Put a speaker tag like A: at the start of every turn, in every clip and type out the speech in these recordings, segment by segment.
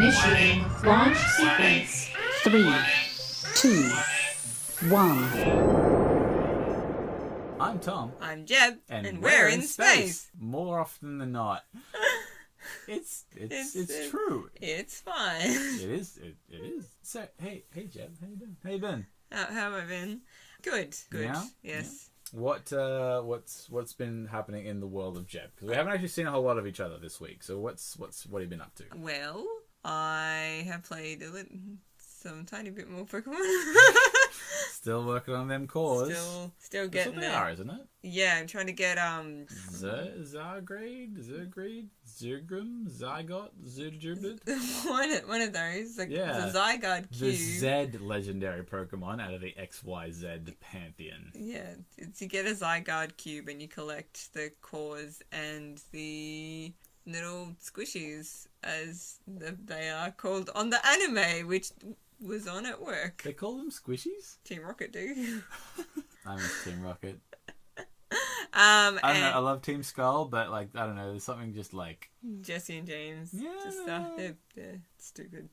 A: Initiating launch sequence.
B: 3, 2, 1.
C: I'm Tom.
D: I'm Jeb,
C: And
D: we're in space.
C: More often than not. It's true.
D: It's fine.
C: It is. So, hey Jeb, how you doing? How you been?
D: How have I been? Good.
C: Yeah?
D: Yes.
C: Yeah. What's been happening in the world of Jeb? Because we haven't actually seen a whole lot of each other this week. So what have you been up to?
D: Well, I have played some tiny bit more Pokemon.
C: Still working on them cores.
D: Still
C: That's
D: getting
C: what they
D: there.
C: are, isn't it?
D: Yeah, I'm trying to get
C: Zargrade, Zergrim, Zygot, Zergerbit.
D: one of those. Like
C: Yeah.
D: the Zygarde
C: The
D: cube.
C: Z legendary Pokemon out of the XYZ pantheon.
D: Yeah, you get a Zygarde cube and you collect the cores and the little squishies, as they are called on the anime, which was on at work.
C: They call them squishies?
D: Team Rocket do.
C: I miss Team Rocket.
D: I
C: I don't know, I love Team Skull, but like, I don't know, there's something just like...
D: Jesse and James.
C: Yeah.
D: Just, they're stupid.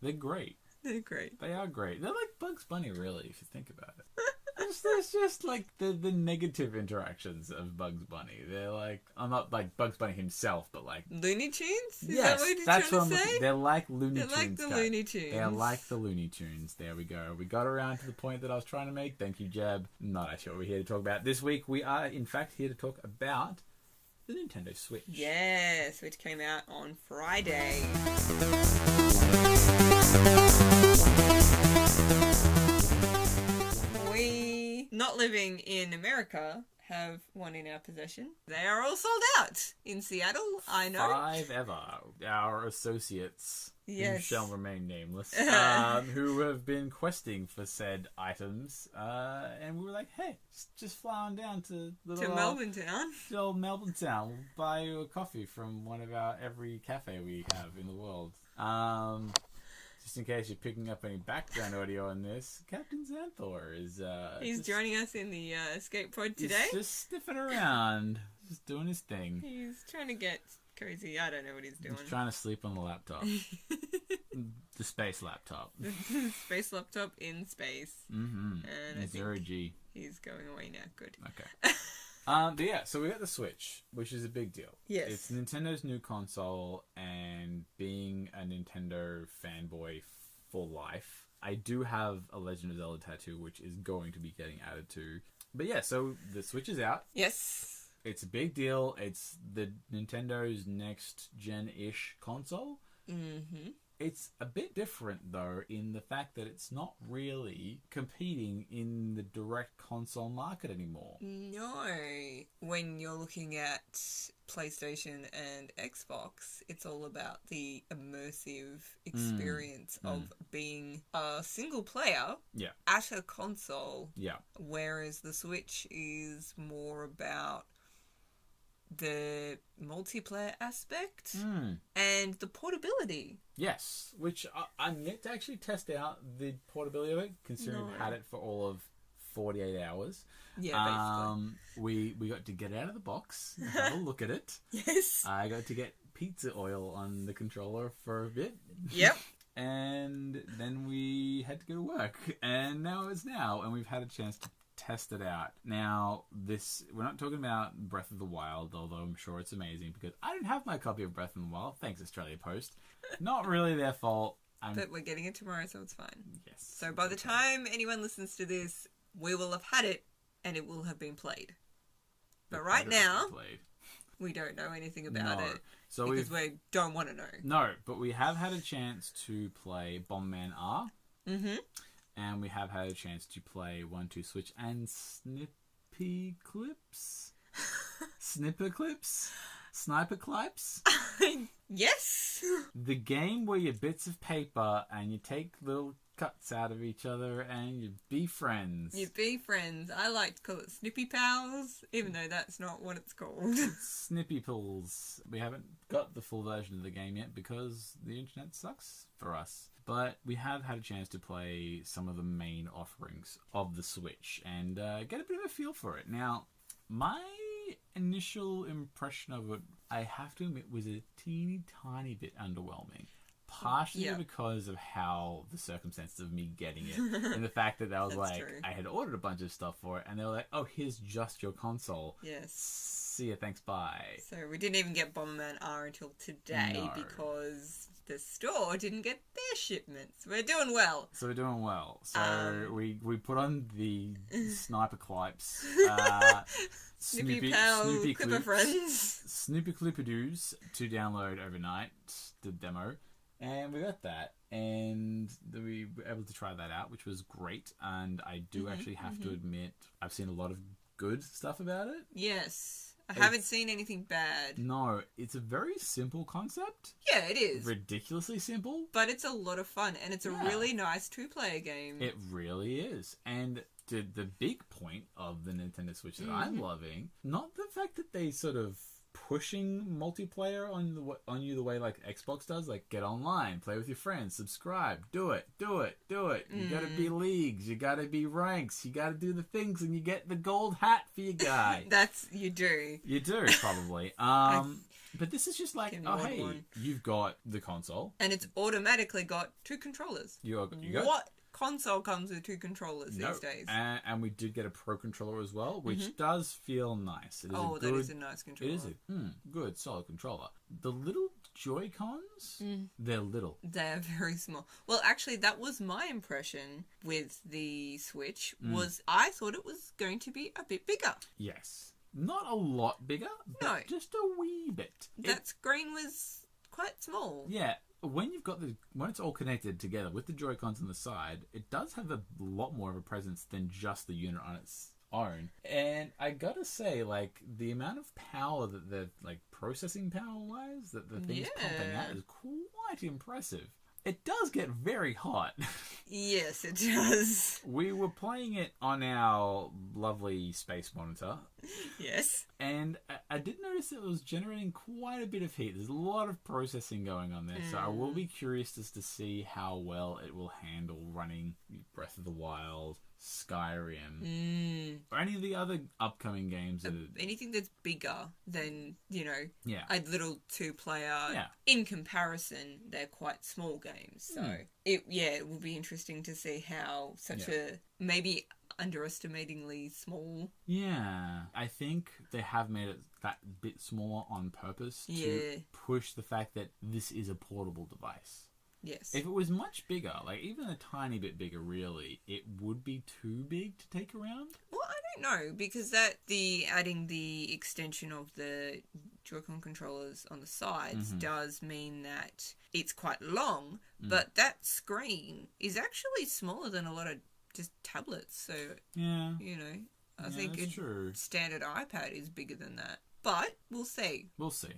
C: They're great.
D: They're great.
C: They are great. They're like Bugs Bunny, really, if you think about it. It's just like the negative interactions of Bugs Bunny. They're like, I'm not like Bugs Bunny himself, but like...
D: Looney Tunes? Is
C: Yes,
D: that what you're
C: that's
D: trying
C: what
D: to
C: I'm
D: say?
C: looking. They're like Looney
D: They're
C: Tunes.
D: like the
C: guys.
D: Looney Tunes.
C: They're like the Looney Tunes. There we go. We got around to the point that I was trying to make. Thank you, Jeb. Not actually what we're here to talk about. This week, we are, in fact, here to talk about the Nintendo Switch.
D: Yes, which came out on Friday. We, not living in America, have one in our possession. They are all sold out in Seattle, I know.
C: 5 ever, our associates, who
D: Yes.
C: shall remain nameless, who have been questing for said items, and we were like, hey, just fly on down to
D: Melbourne Town.
C: old Melbourne Town. We'll buy you a coffee from one of our every cafe we have in the world. Just in case you're picking up any background audio on this, Captain Xanthor is...
D: He's joining us in the escape pod today.
C: He's just sniffing around, just doing his thing.
D: He's trying to get cozy. I don't know what he's doing.
C: He's trying to sleep on the laptop. The space laptop.
D: Space laptop in space.
C: Mm-hmm.
D: And I
C: Zero
D: think
C: G.
D: he's going away now. Good.
C: Okay. But yeah, so we got the Switch, which is a big deal.
D: Yes.
C: It's Nintendo's new console, and being a Nintendo fanboy for life, I do have a Legend of Zelda tattoo, which is going to be getting added to. But yeah, so the Switch is out.
D: Yes.
C: It's a big deal. It's the Nintendo's next gen-ish console.
D: Mm-hmm.
C: It's a bit different, though, in the fact that it's not really competing in the direct console market anymore.
D: No. When you're looking at PlayStation and Xbox, it's all about the immersive experience of being a single player
C: Yeah.
D: at a console.
C: Yeah.
D: Whereas the Switch is more about the multiplayer aspect and the portability.
C: Yes, which I'm yet to actually test out the portability of it, considering we've had it for all of 48 hours.
D: Yeah,
C: we got to get it out of the box, and have a look at it.
D: Yes.
C: I got to get pizza oil on the controller for a bit.
D: Yep.
C: And then we had to go to work, and now it's now, and we've had a chance to test it out. Now, we're not talking about Breath of the Wild, although I'm sure it's amazing, because I didn't have my copy of Breath of the Wild. Thanks, Australia Post. Not really their fault.
D: But we're getting it tomorrow, so it's fine.
C: Yes.
D: So by the time anyone listens to this, we will have had it, and it will have been played. But right now, we don't know anything about it.
C: So
D: because we don't want to know.
C: No, but we have had a chance to play Bomberman R.
D: Mm-hmm.
C: And we have had a chance to play 1-2 Switch and Snippy Clips? Snipper Clips? Sniper Clips?
D: Yes!
C: The game where you're bits of paper and you take little cuts out of each other and you be friends.
D: You be friends. I like to call it Snippy Pals, even though that's not what it's called.
C: Snippy Pulls. We haven't got the full version of the game yet because the internet sucks for us. But we have had a chance to play some of the main offerings of the Switch and get a bit of a feel for it. Now, my initial impression of it, I have to admit, was a teeny tiny bit underwhelming. partially
D: Yeah.
C: because of how the circumstances of me getting it and the fact that I was
D: That's
C: like,
D: true.
C: I had ordered a bunch of stuff for it, and they were like, oh, here's just your console.
D: Yes.
C: See ya, thanks, bye.
D: So we didn't even get Bomberman R until today
C: No.
D: because the store didn't get their shipments. We're doing well.
C: So we're doing well. So we put on the Sniper Clipes,
D: Snoopy Pal, Clipper Friends.
C: Snoopy Clippadoos to download overnight, the demo, and we got that, and we were able to try that out, which was great. And I do actually have to admit, I've seen a lot of good stuff about it.
D: Yes. I haven't seen anything bad.
C: No, it's a very simple concept.
D: Yeah, it is.
C: Ridiculously simple.
D: But it's a lot of fun, and it's a
C: Yeah.
D: really nice two-player game.
C: It really is. And the big point of the Nintendo Switch that I'm loving, not the fact that they sort of pushing multiplayer on you the way like Xbox does, like get online, play with your friends, subscribe, do it. You gotta be leagues, you gotta be ranks, you gotta do the things, and you get the gold hat for your guy.
D: You do.
C: You do, probably. But this is just like,
D: Can
C: oh
D: you order
C: hey,
D: one?
C: you've got the console.
D: And it's automatically got two controllers.
C: You got
D: What console comes with two controllers
C: No.
D: these days?
C: And we did get a Pro controller as well, which does feel nice. It is
D: Oh,
C: a
D: that
C: good,
D: is a nice controller.
C: It is a good, solid controller. The little Joy-Cons, they're little.
D: They're very small. Well, actually, that was my impression with the Switch, was I thought it was going to be a bit bigger.
C: Yes. Not a lot bigger, but
D: No.
C: just a wee bit.
D: That screen was quite small.
C: Yeah, when it's all connected together with the Joy-Cons on the side, it does have a lot more of a presence than just the unit on its own. And I gotta say, like, the amount of power that the processing power wise that the thing's pumping out is quite impressive. It does get very hot.
D: Yes, it does.
C: We were playing it on our lovely space monitor,
D: Yes.
C: and I did notice it was generating quite a bit of heat. There's a lot of processing going on there, so I will be curious as to see how well it will handle running Breath of the Wild, Skyrim, or any of the other upcoming games that are...
D: Anything that's bigger than,
C: Yeah.
D: a little two-player.
C: Yeah.
D: In comparison, they're quite small games. So, it will be interesting to see how such a maybe underestimatingly small.
C: Yeah, I think they have made it that bit smaller on purpose to
D: Yeah.
C: push the fact that this is a portable device.
D: Yes.
C: If it was much bigger, like even a tiny bit bigger, really, it would be too big to take around.
D: Well, I don't know, because adding the extension of the Joy-Con controllers on the sides does mean that it's quite long, but that screen is actually smaller than a lot of just tablets. So,
C: Yeah,
D: I think
C: that's
D: a
C: true.
D: standard iPad is bigger than that. But we'll see.
C: We'll see.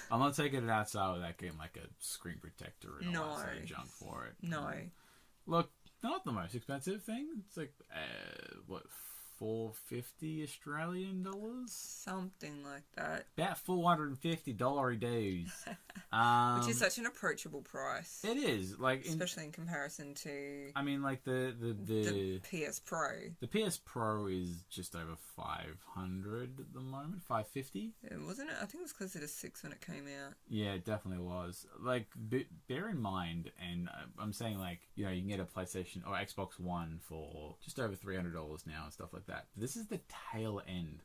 C: I'm not taking it outside without getting like a screen protector and all that sort of junk for it.
D: No.
C: Look, not the most expensive thing. It's like what, $450 Australian dollars?
D: Something like that.
C: About $450 dues.
D: Which is such an approachable price.
C: It is like,
D: Especially in comparison to
C: I mean, like
D: the PS Pro.
C: the PS Pro is just over 500 at the moment, 550.
D: Wasn't it? I think it was closer to 6 when it came out.
C: Yeah, it definitely was. Like, bear in mind, and I'm saying, like, you can get a PlayStation or Xbox One for just over $300 now and stuff like that. This is the tail end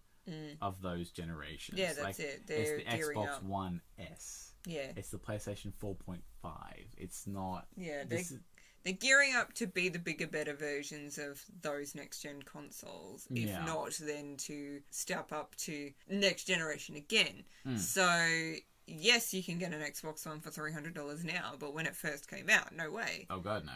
C: of those generations.
D: Yeah, that's it. They're
C: it's the
D: gearing
C: Xbox
D: up.
C: One S.
D: Yeah.
C: It's the PlayStation 4.5. It's not...
D: Yeah,
C: this
D: they're gearing up to be the bigger, better versions of those next-gen consoles. If
C: Yeah.
D: not, then to step up to next generation again.
C: Hmm.
D: So, yes, you can get an Xbox One for $300 now, but when it first came out, no way.
C: Oh god, no!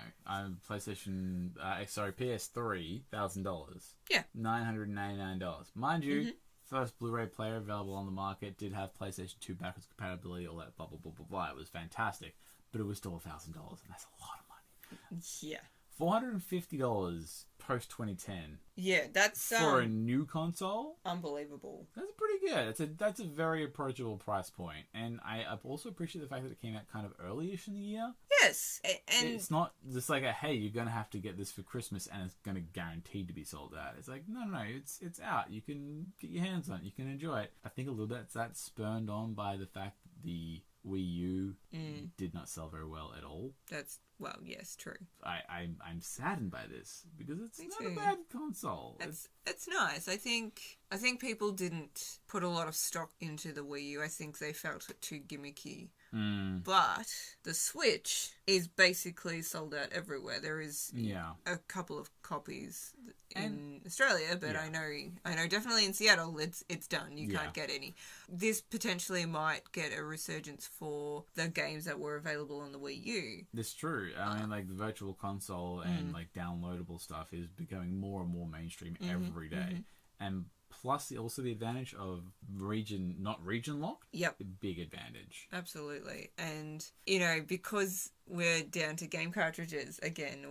C: PlayStation, PS3, $1,000.
D: Yeah.
C: $999. Mind you, first Blu-ray player available on the market, did have PlayStation 2 backwards compatibility, all that blah blah blah blah blah. It was fantastic, but it was still $1,000, and that's a lot of money.
D: Yeah.
C: $450 post 2010
D: Yeah, that's
C: for a new console.
D: unbelievable.
C: That's pretty good. That's a very approachable price point, and I also appreciate the fact that it came out kind of early-ish in the year.
D: Yes, and
C: It's not just like hey, you're gonna have to get this for Christmas, and it's gonna guaranteed to be sold out. It's like no, it's out. You can get your hands on it. You can enjoy it. I think a little bit that's spurned on by the fact that the Wii U did not sell very well at all.
D: That's, well, yes, true.
C: I'm saddened by this because it's
D: Me
C: not
D: too.
C: a bad console.
D: It's nice. I think people didn't put a lot of stock into the Wii U. I think they felt it too gimmicky. But the Switch is basically sold out everywhere. There is a couple of copies in Australia, but I know definitely in Seattle it's done. You can't get any. This potentially might get a resurgence for the games that were available on the Wii U.
C: That's true. I mean, like the virtual console and like downloadable stuff is becoming more and more mainstream every day. And plus, also the advantage of not region locked.
D: Yep.
C: Big advantage.
D: Absolutely. And, because we're down to game cartridges again,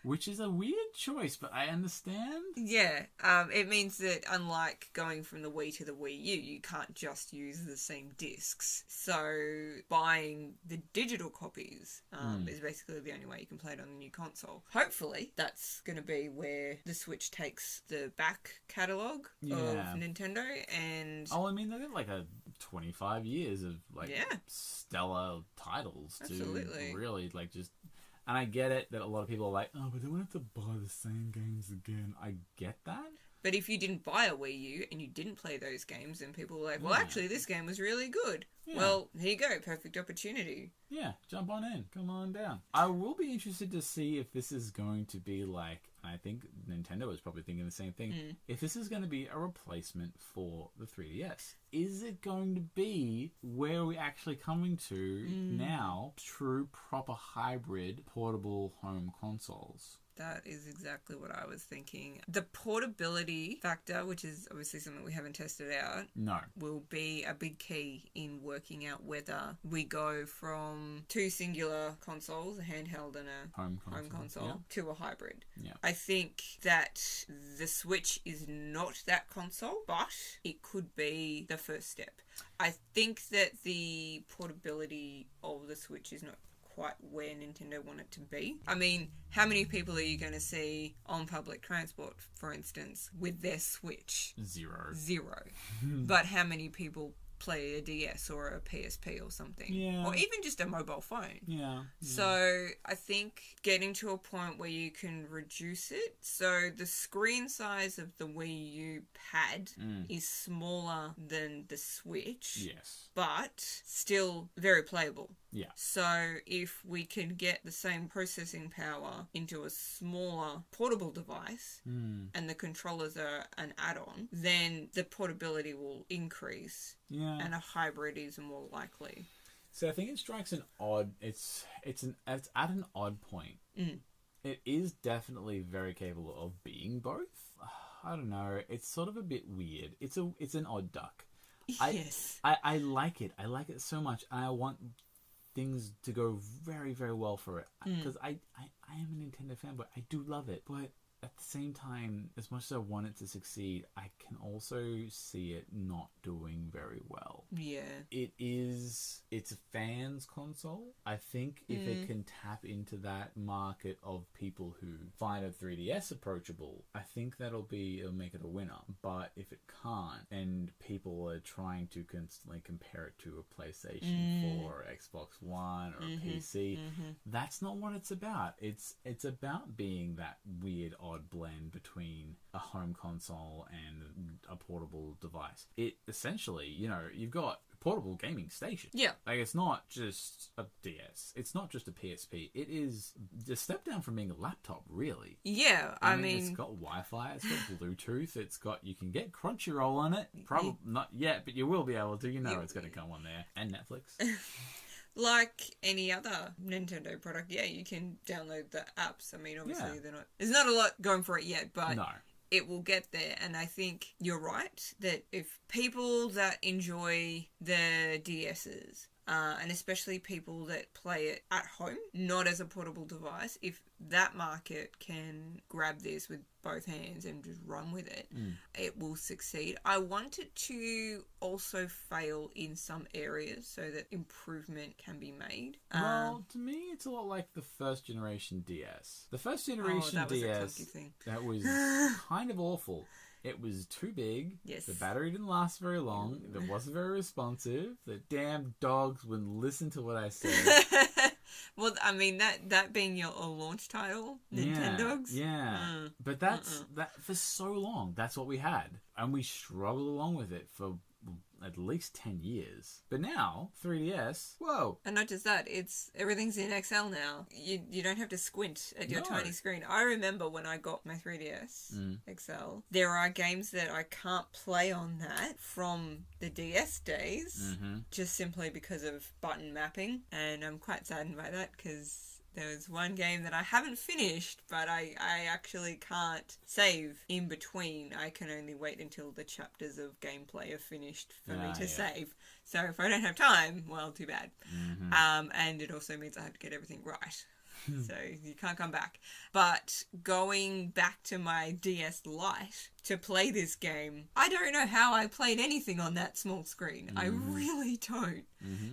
C: Which is a weird choice, but I understand.
D: Yeah. It means that unlike going from the Wii to the Wii U, you can't just use the same discs. So buying the digital copies is basically the only way you can play it on the new console. Hopefully, that's going to be where the Switch takes the back catalogue of Nintendo and...
C: Oh, I mean, they've got like 25 years of stellar titles to really like just... And I get it that a lot of people are like, oh, but they won't have to buy the same games again. I get that.
D: But if you didn't buy a Wii U and you didn't play those games, then people were like, well, actually, this game was really good. Yeah. Well, here you go. Perfect opportunity.
C: Yeah, jump on in. Come on down. I will be interested to see if this is going to be like, I think Nintendo is probably thinking the same thing, if this is going to be a replacement for the 3DS. Is it going to be where are we actually coming to now, true, proper hybrid portable home consoles?
D: That is exactly what I was thinking. The portability factor, which is obviously something we haven't tested out, will be a big key in working out whether we go from two singular consoles, a handheld and a home console, to a hybrid.
C: Yeah.
D: I think that the Switch is not that console, but it could be the first step. I think that the portability of the Switch is not quite where Nintendo want it to be. I mean, how many people are you going to see on public transport, for instance, with their Switch? Zero. But how many people play a DS or a PSP or something?
C: Yeah.
D: Or even just a mobile phone.
C: Yeah.
D: So I think getting to a point where you can reduce it. So the screen size of the Wii U pad is smaller than the Switch.
C: Yes.
D: But still very playable.
C: Yeah.
D: So if we can get the same processing power into a smaller portable device and the controllers are an add-on, then the portability will increase.
C: Yeah.
D: And a hybrid is more likely.
C: So I think it strikes an odd... It's at an odd point. It is definitely very capable of being both. I don't know. It's sort of a bit weird. It's an odd duck.
D: Yes.
C: I like it. I like it so much. And I want things to go very, very well for it. Because I am a Nintendo fanboy. I do love it. But at the same time, as much as I want it to succeed, I can also see it not doing very well.
D: Yeah.
C: It's a fans console. I think if it can tap into that market of people who find a 3DS approachable, I think it'll make it a winner. But if it can't, and people are trying to constantly compare it to a PlayStation 4 or Xbox One or a PC, that's not what it's about. It's about being that weird, odd blend between a home console and a portable device. It essentially, you've got a portable gaming station.
D: Yeah.
C: Like, it's not just a DS. It's not just a PSP. It is a step down from being a laptop, really.
D: Yeah, I mean...
C: It's got Wi-Fi, it's got Bluetooth, you can get Crunchyroll on it. Probably not yet, but you will be able to. It's going to come on there. And Netflix.
D: Like any other Nintendo product, you can download the apps. I mean, obviously, there's not a lot going for it yet, but it will get there. And I think you're right that if people that enjoy the DSs, and especially people that play it at home, not as a portable device, if that market can grab this with both hands and just run with it, it will succeed. I want it to also fail in some areas so that improvement can be made.
C: Well, to me, it's a lot like the first generation DS. The first generation
D: that was
C: DS,
D: a clunky thing.
C: that was kind of awful. It was too big.
D: Yes.
C: The battery didn't last very long. It wasn't very responsive. The damn dogs wouldn't listen to what I said.
D: Well, I mean, that being your launch title, Nintendogs.
C: Yeah. But that for so long, that's what we had. And we struggled along with it for at least 10 years. But now, 3DS, whoa.
D: And not just that, everything's in XL now. You don't have to squint at your tiny screen. I remember when I got my 3DS XL, there are games that I can't play on that from the DS days, just simply because of button mapping. And I'm quite saddened by that, because there was one game that I haven't finished, but I actually can't save in between. I can only wait until the chapters of gameplay are finished for me to save. So if I don't have time, well, too bad. And it also means I have to get everything right. So you can't come back. But going back to my DS Lite to play this game, I don't know how I played anything on that small screen. I really don't.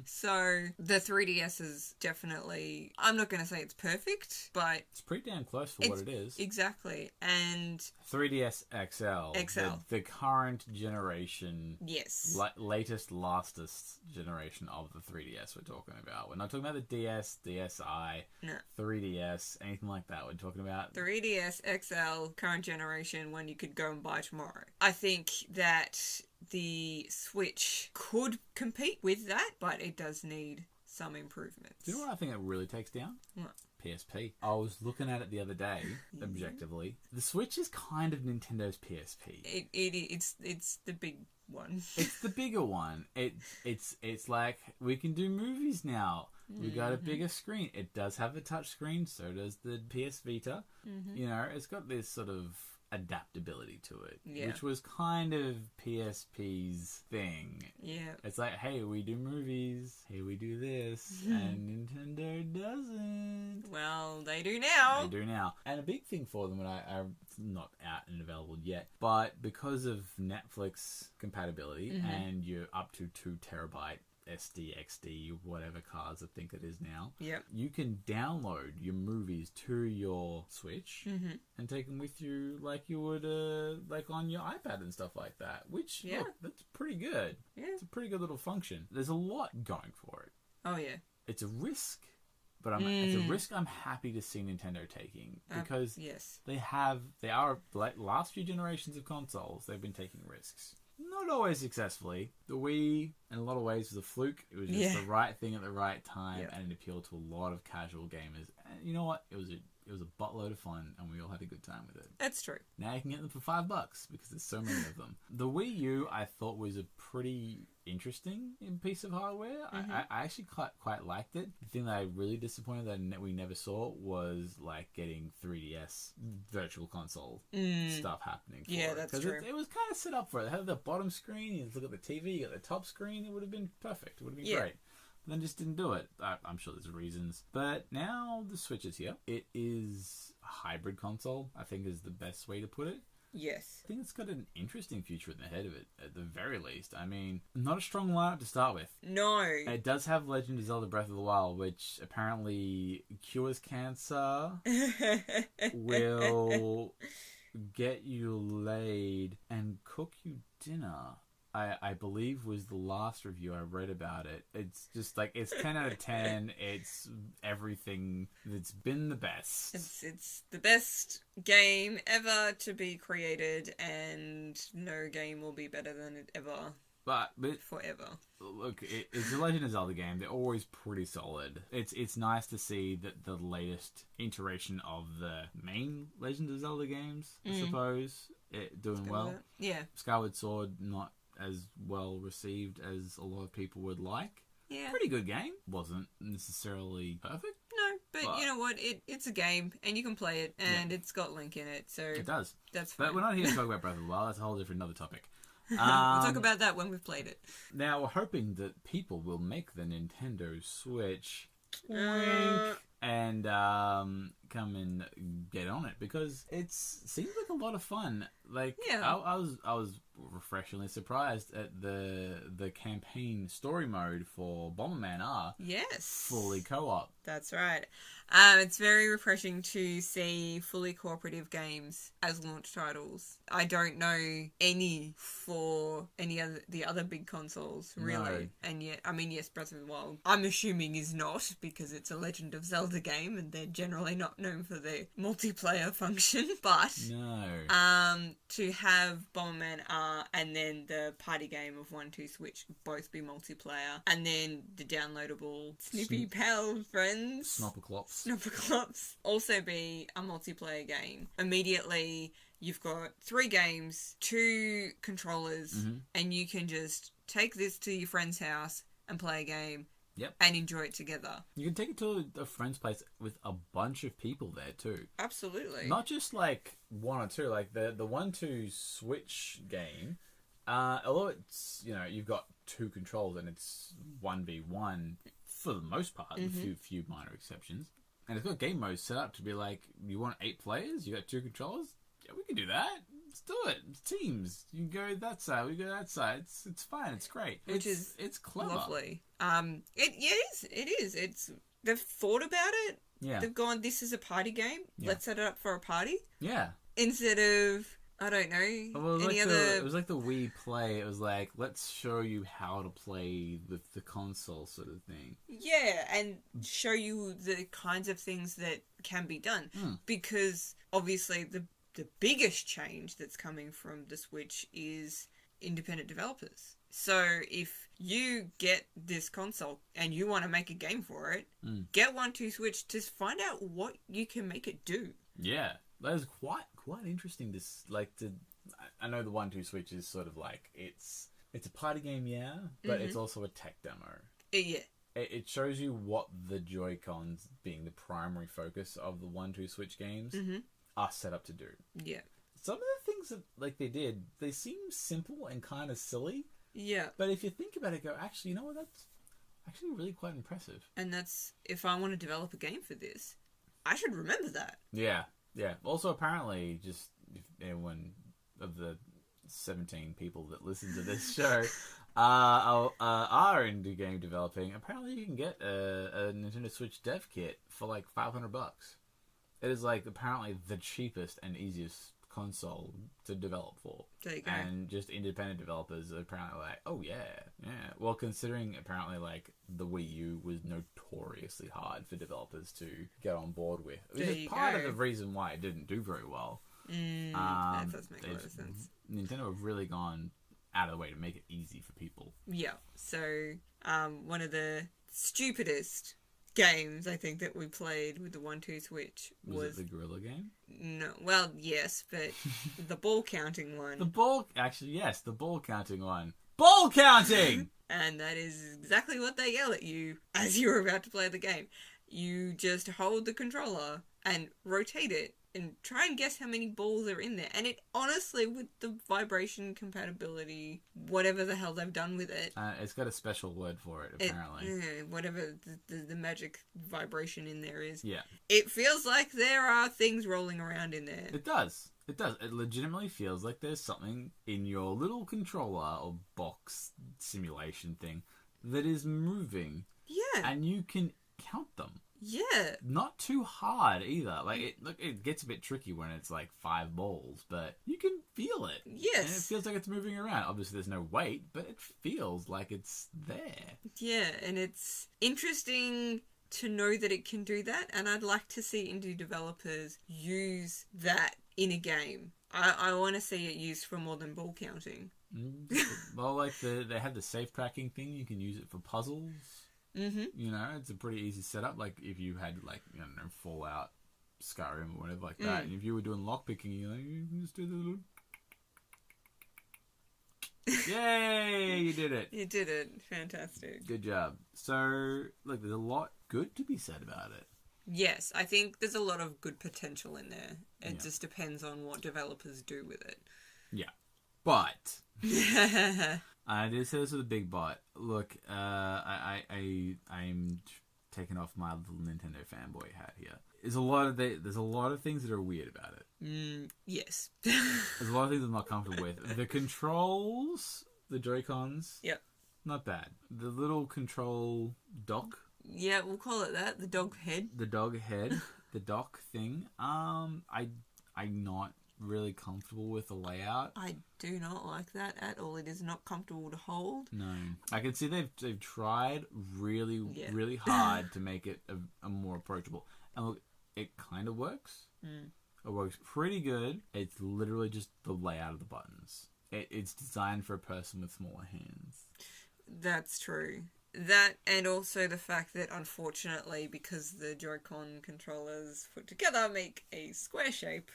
D: So the 3DS is definitely, I'm not going to say it's perfect, but
C: it's pretty damn close for what it is.
D: Exactly. And
C: 3DS XL. The current generation.
D: Yes.
C: Latest, lastest generation of the 3DS we're talking about. We're not talking about the DS, DSi, 3DS, anything like that. We're talking about
D: 3DS XL, current generation, one you could go and buy tomorrow. I think that the Switch could compete with that, but it does need some improvements.
C: Do you know what I think it really takes down?
D: What?
C: PSP. I was looking at it the other day, objectively. The Switch is kind of Nintendo's PSP.
D: It's the big one.
C: It's the bigger one. It's like, we can do movies now. We got a bigger screen. It does have a touch screen, so does the PS Vita. You know, it's got this sort of adaptability to it, which was kind of PSP's thing. Yeah. It's like, hey, we do movies, hey, we do this, and Nintendo doesn't.
D: Well, they do now.
C: They do now. And a big thing for them, and I'm not out and available yet, but because of Netflix compatibility, and you're up to 2 terabyte SD, XD, whatever cards I think it is now. Yep. You can download your movies to your Switch and take them with you like you would like on your iPad and stuff like that. Which, look, that's pretty good. Yeah. It's a pretty good little function. There's a lot going for it.
D: Oh, yeah.
C: It's a risk, but it's a risk I'm happy to see Nintendo taking, because they are like last few generations of consoles, they've been taking risks. Not always successfully. The Wii, in a lot of ways, was a fluke. It was just the right thing at the right time, and it appealed to a lot of casual gamers. And you know what? It was a buttload of fun, and we all had a good time with it.
D: That's true.
C: Now you can get them for $5 because there's so many of them. The Wii U, I thought, was a pretty interesting piece of hardware. I actually quite liked it. The thing that I really disappointed that we never saw was like getting 3DS virtual console stuff happening for it.
D: That's true.
C: It was kind of set up for it. It had the bottom screen, you look at the TV, you got the top screen, it would have been perfect. It would have been great. But then just didn't do it. I'm sure there's reasons. But now the Switch is here. It is a hybrid console, I think is the best way to put it.
D: Yes.
C: I think it's got an interesting future in the head of it, at the very least. I mean, not a strong lineup to start with.
D: No.
C: It does have Legend of Zelda Breath of the Wild, which apparently cures cancer, will get you laid, and cook you dinner. I believe was the last review I read about it. It's just like, it's 10 out of 10. It's everything. It's been the best.
D: It's the best game ever to be created, and no game will be better than it ever.
C: But
D: forever.
C: Look, it's a Legend of Zelda game. They're always pretty solid. It's nice to see that the latest iteration of the main Legend of Zelda games, I suppose, doing well.
D: Yeah.
C: Skyward Sword, not as well received as a lot of people would like.
D: Yeah.
C: Pretty good game. Wasn't necessarily perfect.
D: No, but you know what? It's a game, and you can play it, and it's got Link in it, so
C: it does.
D: That's fine.
C: But we're not here to talk about Breath of the Wild. That's a whole different another topic.
D: We'll talk about that when we've played it.
C: Now, we're hoping that people will make the Nintendo Switch and come and get on it, because it seems like a lot of fun. Like,
D: Yeah.
C: I was refreshingly surprised at the campaign story mode for Bomberman R
D: Yes.
C: fully co-op.
D: That's right. It's very refreshing to see fully cooperative games as launch titles. I don't know any for the other big consoles, really.
C: No.
D: And yet, I mean, yes, Breath of the Wild, I'm assuming is not, because it's a Legend of Zelda game and they're generally not known for their multiplayer function. But
C: No.
D: to have Bomberman R and then the party game of 1-2 Switch both be multiplayer, and then the downloadable Snippy Pal Friends Snopperclops also be a multiplayer game. Immediately, you've got 3 games, 2 controllers, and you can just take this to your friend's house and play a game.
C: Yep.
D: And enjoy it together.
C: You can take it to a friend's place with a bunch of people there too.
D: Absolutely.
C: Not just like 1 or 2, like the 1-2 Switch game. Although it's, you've got 2 controls and it's 1v1 for the most part, with a few minor exceptions. And it's got game modes set up to be like, you want 8 players? You got 2 controllers? Yeah, we can do that. Let's do it. It's teams. You can go that side. We go that side. It's fine. It's great. It's clever.
D: Lovely. It is. They've thought about it.
C: Yeah.
D: They've gone, this is a party game.
C: Yeah.
D: Let's set it up for a party.
C: Yeah.
D: Instead of, I don't know,
C: Well,
D: it
C: was like the Wii Play. It was like, let's show you how to play with the console sort of thing.
D: Yeah, and show you the kinds of things that can be done. Because obviously the biggest change that's coming from the Switch is independent developers. So if you get this console and you want to make a game for it, get 1-2 Switch to find out what you can make it do.
C: Yeah, that is quite interesting. I know the 1-2 Switch is sort of like it's a party game, yeah, but it's also a tech demo.
D: Yeah.
C: It shows you what the Joy-Cons, being the primary focus of the 1-2 Switch games, are set up to do.
D: Yeah.
C: Some of the things that they did, they seem simple and kind of silly.
D: Yeah.
C: But if you think about it, that's actually really quite impressive.
D: And that's, if I want to develop a game for this, I should remember that.
C: Yeah. Yeah. Also, apparently, just if anyone of the 17 people that listen to this show are into game developing, apparently you can get a Nintendo Switch dev kit for like $500. It is like apparently the cheapest and easiest console to develop for.
D: There you go.
C: And just independent developers are apparently like, oh yeah. Well, considering apparently like the Wii U was notoriously hard for developers to get on board with. Which is part of the reason why it didn't do very well.
D: That does make a lot of sense.
C: Nintendo have really gone out of the way to make it easy for people.
D: Yeah. So, one of the stupidest games I think that we played with the 1-2 Switch
C: was it the Gorilla game?
D: No, well, yes, but the ball counting one.
C: The ball counting one. Ball counting!
D: And that is exactly what they yell at you as you're about to play the game. You just hold the controller and rotate it and try and guess how many balls are in there. And it honestly, with the vibration compatibility, whatever the hell they've done with it.
C: It's got a special word for it, apparently.
D: Whatever the magic vibration in there is.
C: Yeah.
D: It feels like there are things rolling around in there.
C: It does. It does. It legitimately feels like there's something in your little controller or box simulation thing that is moving.
D: Yeah.
C: And you can count them.
D: Yeah.
C: Not too hard either. Like it gets a bit tricky when it's like 5 balls, but you can feel it.
D: Yes.
C: And it feels like it's moving around. Obviously there's no weight, but it feels like it's there.
D: Yeah, and it's interesting to know that it can do that, and I'd like to see indie developers use that in a game. I want to see it used for more than ball counting.
C: Well, like they have the safe tracking thing. You can use it for puzzles.
D: Mm-hmm.
C: It's a pretty easy setup. Like if you had like Fallout, Skyrim, or whatever like that, and if you were doing lockpicking, you can just do the little. Yay! You did it.
D: You did it. Fantastic.
C: Good job. So, look, there's a lot good to be said about it.
D: Yes, I think there's a lot of good potential in there. It just depends on what developers do with it.
C: Yeah. But I did say this with a big but. Look, I'm taking off my little Nintendo fanboy hat here. There's a lot of things that are weird about it.
D: Yes.
C: There's a lot of things I'm not comfortable with. The controls, the Joy-Cons,
D: Yep.
C: not bad. The little control dock,
D: Yeah, we'll call it that. The dog head.
C: the dog head, the dock thing. I'm not really comfortable with the layout.
D: I do not like that at all. It is not comfortable to hold.
C: No, I can see they've tried really
D: Yeah.
C: really hard to make it a more approachable. And look, it kind of works. It works pretty good. It's literally just the layout of the buttons. It's designed for a person with smaller hands.
D: That's true. That, and also the fact that, unfortunately, because the Joy-Con controllers put together make a square shape,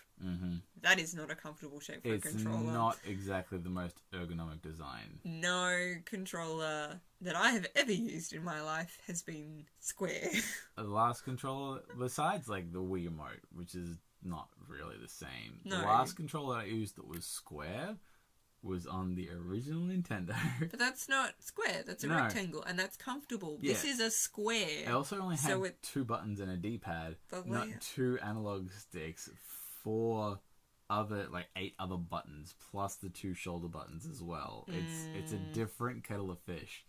D: that is not a comfortable shape for
C: It's
D: a controller.
C: not exactly the most ergonomic design.
D: No controller that I have ever used in my life has been square.
C: The last controller, besides like the Wii remote, which is not really the same.
D: No.
C: The last controller I used that was square was on the original Nintendo.
D: But that's not square, that's a
C: No.
D: rectangle, and that's comfortable. This
C: Yeah.
D: is a square.
C: I also only had
D: So it-
C: 2 buttons and a D-pad,
D: The
C: not
D: layout.
C: 2 analog sticks, 4 other, like 8 other buttons, plus the 2 shoulder buttons as well. It's a different kettle of fish.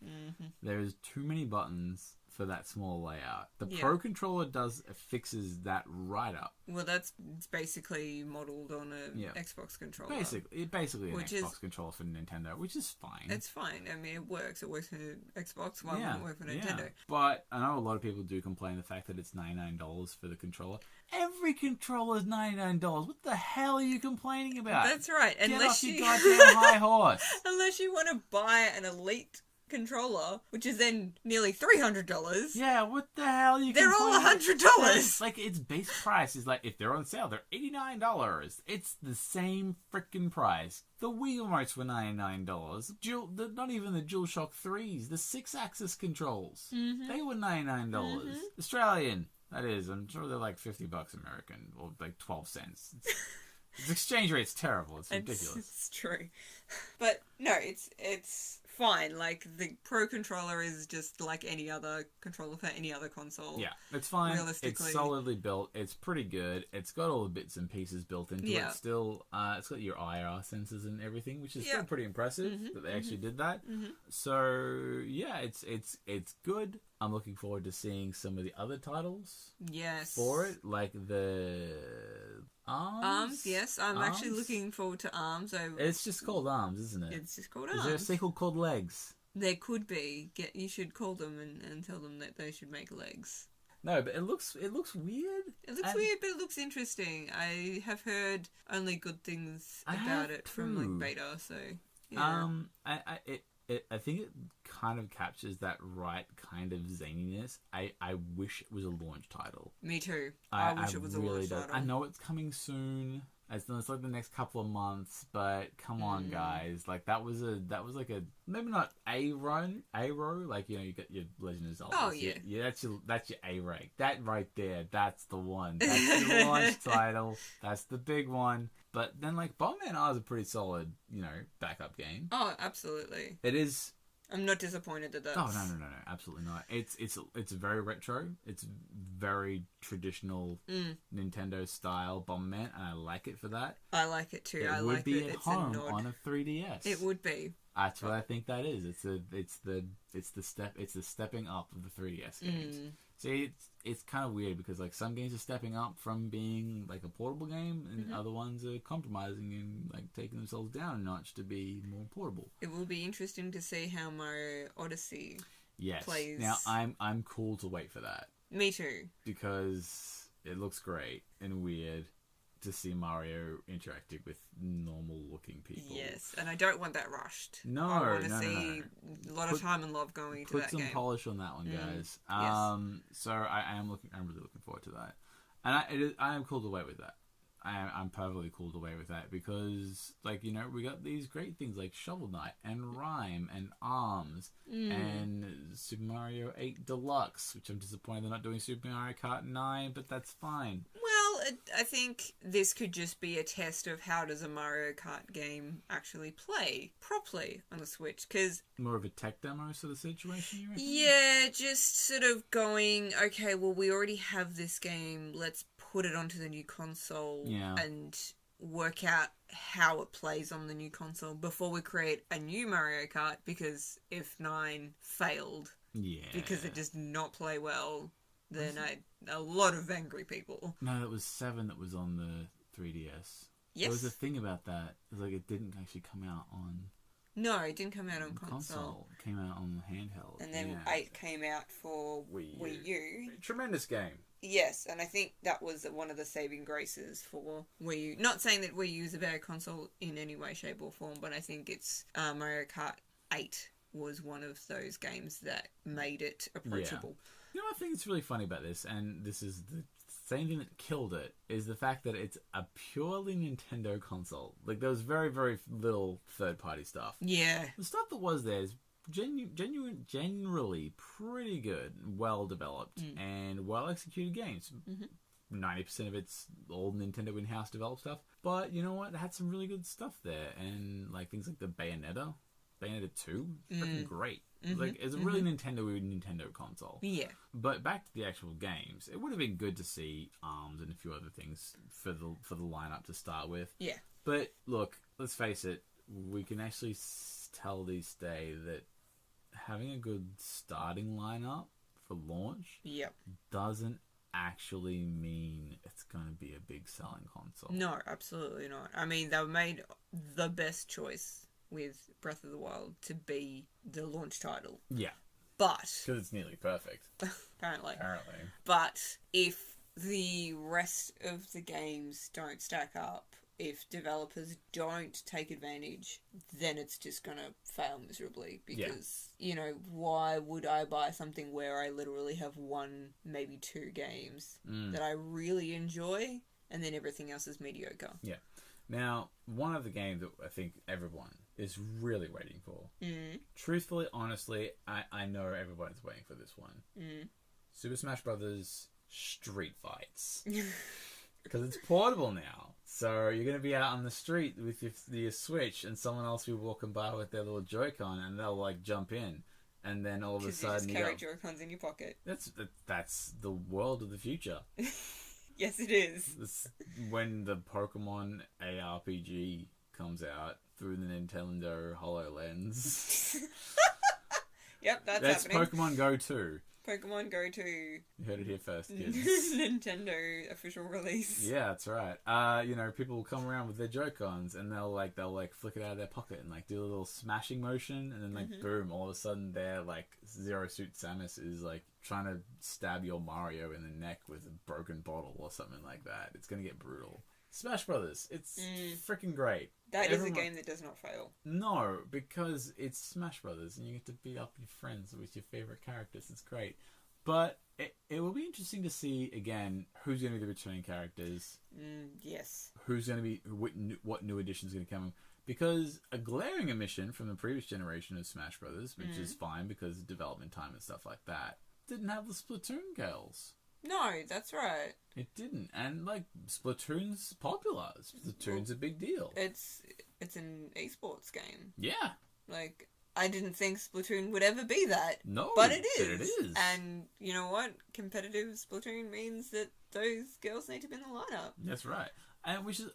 C: There's too many buttons for that small layout. The
D: Yeah.
C: Pro controller fixes that right up.
D: Well, it's basically modelled on a
C: Yeah.
D: Xbox controller.
C: Basically an
D: Which
C: Xbox
D: is-
C: controller for Nintendo, which is fine.
D: It's fine. I mean, it works. It works for Xbox. Why wouldn't it work for Nintendo?
C: But I know a lot of people do complain the fact that it's $99 for the controller. Every controller is $99. What the hell are you complaining about?
D: That's right.
C: Get
D: Unless
C: off your
D: you
C: goddamn high horse.
D: unless you want to buy an Elite controller, which is then nearly $300.
C: Yeah, what the hell are you
D: They're all
C: complaining about?
D: $100.
C: Like, its base price is like, if they're on sale, they're $89. It's the same freaking price. The Wii remotes were $99. Not even the DualShock 3s, the 6-axis controls. They were $99. Australian, that is. I'm sure they're like $50 American, or like 12 cents. Its exchange rate's terrible. It's ridiculous.
D: It's true. But no, it's fine. Like, the Pro controller is just like any other controller for any other console.
C: Yeah, it's fine.
D: Realistically.
C: It's solidly built. It's pretty good. It's got all the bits and pieces built into
D: Yeah.
C: it still. It's got your IR sensors and everything, which is still
D: Yeah.
C: pretty impressive that they actually did that. So, yeah, it's good. I'm looking forward to seeing some of the other titles
D: Yes.
C: for it, like the Arms.
D: Arms, yes. I'm actually
C: Arms?
D: looking forward to Arms.
C: It's just called Arms, isn't it?
D: It's just called
C: Is there a
D: Arms.
C: sequel called Legs?
D: There could be. You should call them and tell them that they should make legs.
C: No, but it looks weird.
D: It looks
C: And-
D: weird, but it looks interesting. I have heard only good things
C: I
D: about
C: have
D: it from
C: too.
D: like beta, so yeah.
C: I think it kind of captures that right kind of zaniness. I wish it was a launch title.
D: Me too. I wish it was a launch title.
C: I know it's coming soon. It's like the next couple of months, but come on, guys! Like that was like a maybe not a row. Like, you know, you got your Legend of Zelda.
D: Oh, yeah.
C: That's your A rank. That right there, that's the one. That's the launch title. That's the big one. But then, like, Bomberman R is a pretty solid, you know, backup game.
D: Oh, absolutely.
C: It is.
D: I'm not disappointed that that's...
C: Oh no, absolutely not. It's very retro. It's very traditional Nintendo style Bomberman, and I like it for that.
D: I like it too.
C: It
D: I
C: would
D: like
C: be
D: that
C: at
D: it's a
C: home
D: nod.
C: on a 3DS.
D: It would be.
C: That's what I think that is. It's the stepping up of the 3DS games. See, it's kind of weird because, like, some games are stepping up from being like a portable game, and other ones are compromising and like taking themselves down a notch to be more portable.
D: It will be interesting to see how Mario Odyssey
C: Yes.
D: plays.
C: Now I'm cool to wait for that
D: Me too.
C: because it looks great and weird to see Mario interacting with normal looking people.
D: Yes, and I don't want that rushed.
C: No,
D: I want to
C: no.
D: see a lot of time and love going into
C: Put
D: that
C: some
D: game.
C: polish on that one, guys.
D: Yes.
C: So I'm really looking forward to that, and I am cool to wait with that. I'm perfectly cool to wait with that because, like, you know, we got these great things like Shovel Knight and Rhyme and Arms and Super Mario 8 Deluxe, which I'm disappointed they're not doing Super Mario Kart 9, but that's fine.
D: Well, I think this could just be a test of how does a Mario Kart game actually play properly on the Switch, because...
C: More of a tech demo sort of situation, you reckon?
D: Yeah, just sort of going, okay, well, we already have this game, let's put it onto the new console and work out how it plays on the new console before we create a new Mario Kart, because if 9 failed because it does not play well, then a lot of angry people.
C: No, that was 7 that was on the 3DS.
D: Yes.
C: There was a thing about that. It was like it didn't actually come out on...
D: No, it didn't come out on console.
C: It came out on handheld.
D: And then 8 came out for Wii U.
C: Tremendous game.
D: Yes, and I think that was one of the saving graces for Wii U. Not saying that Wii U is a better console in any way, shape or form, but I think it's Mario Kart 8 was one of those games that made it approachable.
C: Yeah. You know what I think is really funny about this, and this is the same thing that killed it, is the fact that it's a purely Nintendo console. Like, there was very, very little third-party stuff.
D: Yeah.
C: The stuff that was there is generally pretty good, well-developed, and well-executed games. 90% of it's all Nintendo in-house developed stuff. But, you know what? It had some really good stuff there, and, like, things like the Bayonetta 2, freaking great. Like, it's a really Nintendo console.
D: Yeah.
C: But back to the actual games, it would have been good to see ARMS and a few other things for the lineup to start with.
D: Yeah.
C: But look, let's face it, we can actually tell these days that having a good starting lineup for launch doesn't actually mean it's going to be a big selling console.
D: No, absolutely not. I mean, they made the best choice with Breath of the Wild to be the launch title.
C: Yeah.
D: But...
C: because it's nearly perfect.
D: Apparently.
C: Apparently.
D: But if the rest of the games don't stack up, if developers don't take advantage, then it's just going to fail miserably. Because, you know, why would I buy something where I literally have 1, maybe 2 games that I really enjoy, and then everything else is mediocre? Yeah.
C: Now, one of the games that I think everyone is really waiting for. Truthfully, honestly, I know everyone's waiting for this one. Super Smash Brothers Street Fights. Because it's portable now. So you're going to be out on the street with your Switch, and someone else will be walking by with their little Joy-Con, and they'll, like, jump in. And then all of a sudden...
D: you just carry Joy-Cons in your pocket.
C: That's the world of the future.
D: Yes, it is.
C: This, when the Pokemon ARPG comes out through the Nintendo HoloLens.
D: Yep, that's happening.
C: Pokemon Go 2.
D: Pokemon Go 2.
C: You heard it here first, kids.
D: Nintendo official release.
C: Yeah, that's right. You know, people will come around with their Joy-Cons and they'll flick it out of their pocket and like do a little smashing motion, and then like boom, all of a sudden their like Zero Suit Samus is like trying to stab your Mario in the neck with a broken bottle or something like that. It's gonna get brutal. Smash Brothers, it's freaking great.
D: That is a game that does not fail.
C: No, because it's Smash Brothers and you get to beat up your friends with your favorite characters. It's great. But it will be interesting to see, again, who's going to be the returning characters.
D: Yes.
C: Who's going to be... what new additions going to come in. Because a glaring omission from the previous generation of Smash Brothers, which is fine because of development time and stuff like that, didn't have the Splatoon girls.
D: No, that's right.
C: It didn't. And, like, Splatoon's popular. Splatoon's a big deal.
D: It's an esports game.
C: Yeah.
D: Like, I didn't think Splatoon would ever be that.
C: No,
D: but it is.
C: But it is.
D: And you know what? Competitive Splatoon means that those girls need to be in the lineup.
C: That's right. And which is,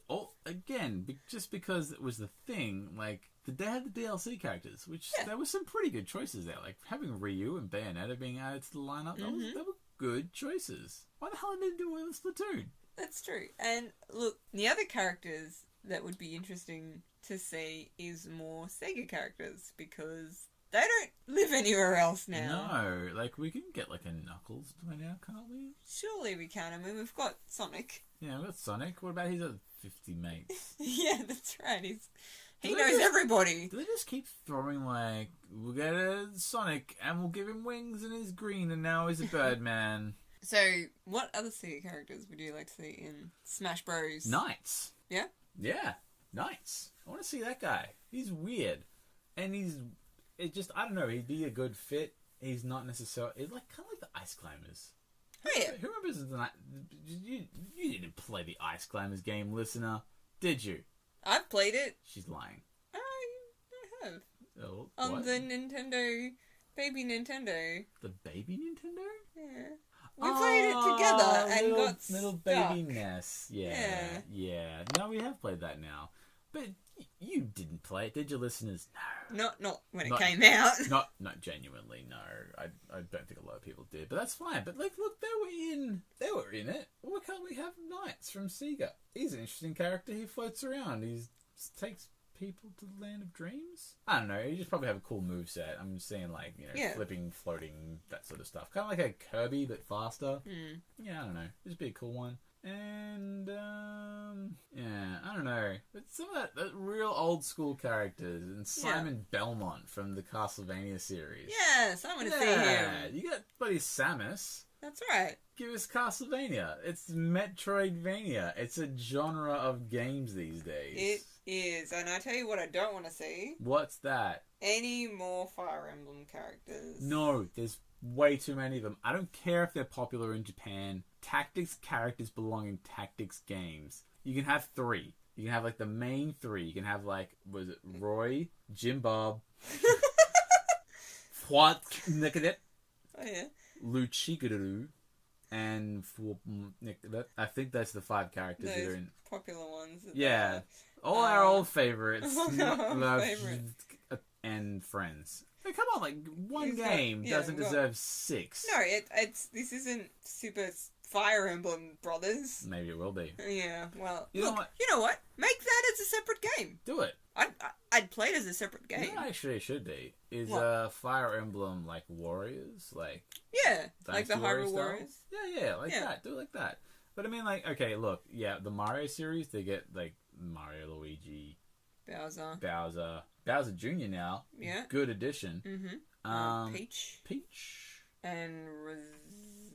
C: again, just because it was the thing, like, they had the DLC characters, which there were some pretty good choices there. Like, having Ryu and Bayonetta being added to the lineup, they were good choices. Why the hell did they do it with Splatoon?
D: That's true. And look, the other characters that would be interesting to see is more Sega characters, because they don't live anywhere else now.
C: No, like, we can get like a Knuckles by now, can't we?
D: Surely we can. I mean, we've got Sonic.
C: Yeah, we've got Sonic. What about his other 50 mates?
D: Yeah, that's right. He knows everybody.
C: Do they just keep throwing, like, we'll get a Sonic and we'll give him wings and he's green and now he's a Birdman?
D: So, what other Sega characters would you like to see in Smash Bros?
C: Knights.
D: Yeah?
C: Yeah, Knights. I want to see that guy. He's weird. And I don't know, he'd be a good fit. He's not necessarily, it's like kind of like the Ice Climbers.
D: yeah.
C: Who remembers the night? You didn't play the Ice Climbers game, listener, did you?
D: I've played it.
C: She's lying.
D: I have.
C: Oh,
D: On
C: what?
D: the Nintendo, baby Nintendo.
C: The baby Nintendo?
D: Yeah. We played it together and
C: little,
D: got
C: little
D: stuck.
C: baby Ness. Yeah. No, we have played that now. But you didn't play it, did you, listeners? No.
D: Not when
C: Not-
D: it came out.
C: Not genuinely, no. I don't think a lot of people did, but that's fine. But like, look, they were in it. Why can't we have Knights from Sega? He's an interesting character. He floats around. He takes people to the land of dreams. I don't know. You just probably have a cool moveset. I'm seeing like flipping, floating, that sort of stuff. Kind of like a Kirby but faster. Yeah, I don't know. Just be a cool one. And yeah, I don't know. But some of that real old school characters and Simon Belmont from the Castlevania series.
D: Yes, I want to see him.
C: You got buddy Samus.
D: That's right.
C: Give us Castlevania. It's Metroidvania. It's a genre of games these days.
D: It is, and I tell you what I don't want to see.
C: What's that?
D: Any more Fire Emblem characters.
C: No, there's way too many of them. I don't care if they're popular in Japan. Tactics characters belong in tactics games. You can have 3. You can have like the main 3. You can have like, was it Roy, Jim Bob, What Nikadet,
D: Oh yeah.
C: Luchiguru, and I think that's the 5 characters that are
D: Those
C: in.
D: popular ones.
C: Yeah. All our old favorites.
D: All our old favorites.
C: And friends. Hey, come on, like, one
D: We've got-
C: game
D: yeah,
C: doesn't
D: we've got-
C: deserve 6.
D: No, this isn't Super Fire Emblem Brothers.
C: Maybe it will be.
D: Yeah, well,
C: You know
D: look,
C: what?
D: you know what? Make that as a separate game.
C: Do it.
D: I'd play it as a separate
C: You
D: game.
C: know, actually, it should be. Is
D: What?
C: Fire Emblem like Warriors? Like
D: Yeah, like the
C: Dynasty Warriors
D: Hyrule
C: style?
D: Warriors.
C: Yeah, like
D: Yeah.
C: that. Do it like that. But I mean, like, okay, look, yeah, the Mario series, they get like Mario, Luigi,
D: Bowser.
C: Bowser Jr. now.
D: Yeah.
C: Good addition.
D: Mm-hmm. Peach.
C: Peach.
D: And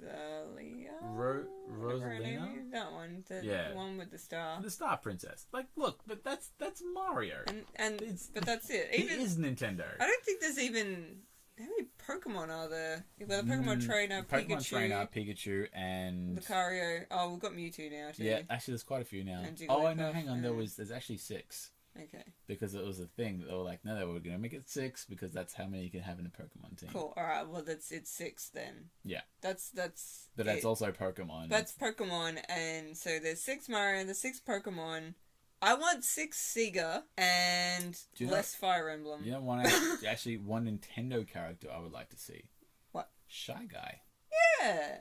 D: Rosalia.
C: Rosalina?
D: That one. The
C: Yeah.
D: one with the star.
C: The Star Princess. Like, look, but that's Mario.
D: And but that's it.
C: It
D: Even
C: is Nintendo.
D: I don't think there's even how many Pokemon are there? You've got a Pokemon Trainer,
C: Pokemon
D: Pikachu,
C: Trainer, Pikachu, and
D: Lucario. Oh, we've got Mewtwo now too.
C: yeah, actually, there's quite a few now.
D: And
C: Oh, I know.
D: Jigglypuff,
C: Hang on,
D: yeah.
C: there's actually 6
D: Okay.
C: because it was a thing. They were like, no, they were going to make it 6 because that's how many you can have in a Pokemon team.
D: Cool. All right. Well, it's 6 then.
C: Yeah.
D: That's.
C: But that's
D: it.
C: also Pokemon.
D: That's Pokemon, and so there's 6 Mario, there's 6 Pokemon. I want 6 Sega and
C: Do you
D: less Fire Emblem.
C: You know, one Nintendo character I would like to see.
D: What?
C: Shy Guy.
D: Yeah.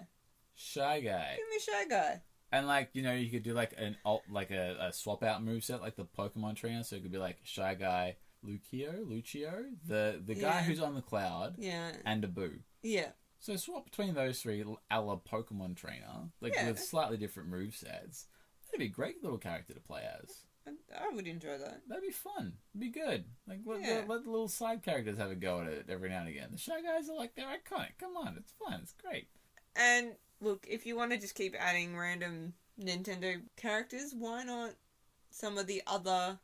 C: Shy Guy.
D: Give me Shy Guy.
C: And like, you know, you could do like a swap out moveset like the Pokemon trainer, so it could be like Shy Guy, Lucio, the guy
D: Yeah.
C: who's on the cloud,
D: Yeah.
C: and a Boo.
D: Yeah.
C: So swap between those 3 a la Pokemon trainer, like
D: Yeah.
C: with slightly different movesets. That'd be a great little character to play as.
D: I would enjoy that.
C: That'd be fun. It'd be good. Like let the little side characters have a go at it every now and again. The Shy Guys are like, they're iconic. Come on, it's fun. It's great.
D: And look, if you want to just keep adding random Nintendo characters, why not some of the other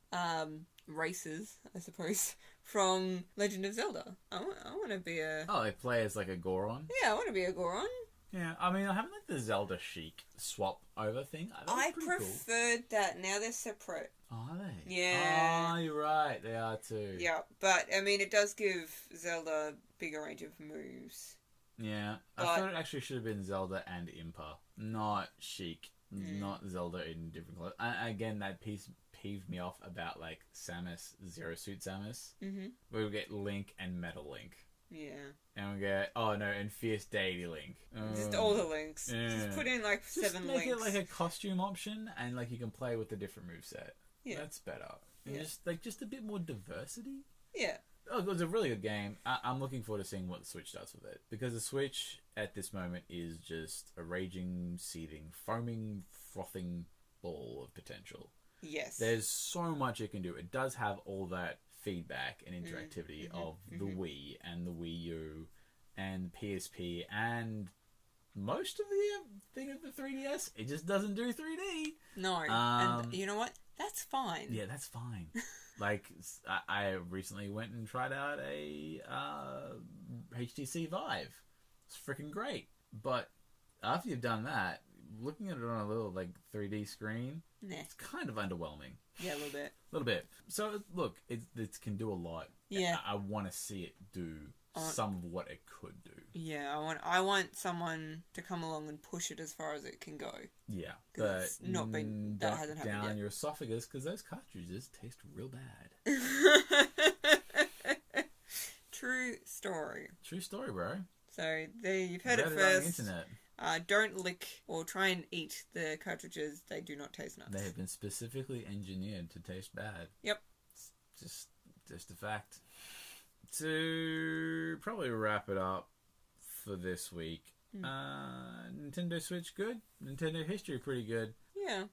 D: races, I suppose, from Legend of Zelda? I want to be a...
C: Oh, they play as like a Goron?
D: Yeah, I want to be a Goron.
C: Yeah, I mean, I haven't like the Zelda Chic swap over thing.
D: I preferred that. Now they're separate.
C: Cool. Are they?
D: Yeah.
C: Oh, you're right. They are too.
D: Yeah, but I mean, it does give Zelda a bigger range of moves.
C: Yeah. I
D: But-
C: thought it actually should have been Zelda and Impa, not Chic. Not Zelda in different clothes. Again, that piece peeved me off about like Samus, Zero Suit Samus.
D: Mm-hmm.
C: We would get Link and Metal Link.
D: Yeah.
C: And we get, and Fierce Deity Link.
D: Just all the links.
C: Yeah.
D: Just put in like
C: Just
D: 7
C: make
D: links.
C: it like a costume option, and like you can play with a different moveset.
D: Yeah.
C: That's better. And
D: Yeah.
C: just a bit more diversity.
D: Yeah.
C: Oh, it was a really good game. I'm looking forward to seeing what the Switch does with it. Because the Switch, at this moment, is just a raging, seething, foaming, frothing ball of potential.
D: Yes.
C: There's so much it can do. It does have all that feedback and interactivity of the Wii and the Wii U and PSP and most of the thing of the 3DS. It just doesn't do 3D.
D: No. And you know what? That's fine.
C: Yeah, that's fine. Like, I recently went and tried out a HTC Vive. It's freaking great. But after you've done that, looking at it on a little, like, 3D screen,
D: Nah.
C: it's kind of underwhelming.
D: Yeah, a little bit.
C: A little bit. So, look, it can do a lot.
D: Yeah.
C: I want to see it do some of what it could do.
D: Yeah, I want someone to come along and push it as far as it can go.
C: Yeah.
D: 'Cause
C: But
D: it's not been... That hasn't happened
C: down
D: yet.
C: your esophagus, because those cartridges taste real bad.
D: True story.
C: True story, bro.
D: So, there you've heard
C: Read
D: it
C: on
D: first.
C: the internet.
D: Don't lick or try and eat the cartridges. They do not taste nice.
C: They have been specifically engineered to taste bad.
D: Yep.
C: It's just a fact. To probably wrap it up for this week, Nintendo Switch good, Nintendo history pretty good.
D: Yeah.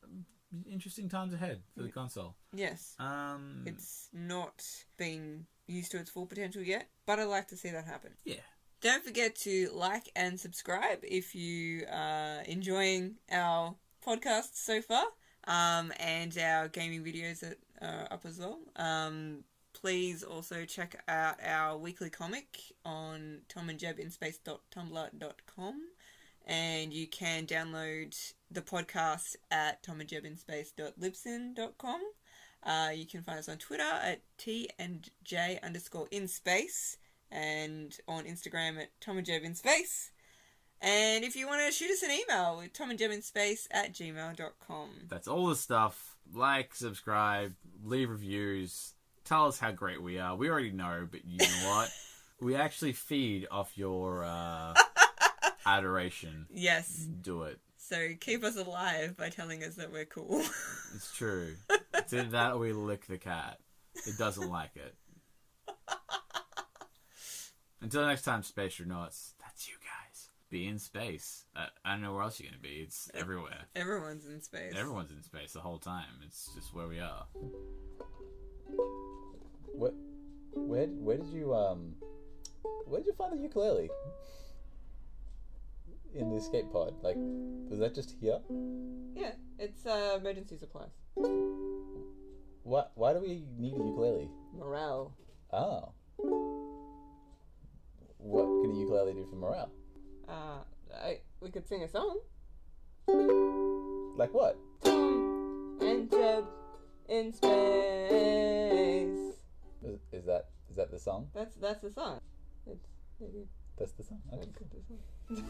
C: Interesting times ahead for the console.
D: Yes.
C: Um,
D: It's not been used to its full potential yet, but I'd like to see that happen.
C: Yeah.
D: Don't forget to like and subscribe if you are enjoying our podcast so far, and our gaming videos that are up as well. Please also check out our weekly comic on tomandjebinspace.tumblr.com, and you can download the podcast at tomandjebinspace.libsyn.com. You can find us on Twitter at T&J_inspace, and on Instagram at tomandjebinspace. And if you want to shoot us an email with tomandjebinspace@gmail.com.
C: That's all the stuff. Like, subscribe, leave reviews, tell us how great we are. We already know, but you know what? We actually feed off your adoration.
D: Yes.
C: Do it.
D: So keep us alive by telling us that we're cool.
C: It's true. It's either that or we lick the cat. It doesn't like it. Until next time, Space Renauts, that's you guys. Be in space. I don't know where else you're going to be. It's everywhere.
D: Everyone's in space.
C: Everyone's in space the whole time. It's just where we are.
E: What? Where did you find the ukulele? In the escape pod? Like, was that just here?
D: Yeah, it's emergency supplies.
E: Why do we need a ukulele?
D: Morale.
E: Oh. What could a ukulele do for morale?
D: We could sing a song.
E: Like what?
D: Tom and Jeb in space.
E: Is that the song?
D: That's the song. It's maybe
E: That's the song. Okay,
D: that's
E: cool.
D: the song.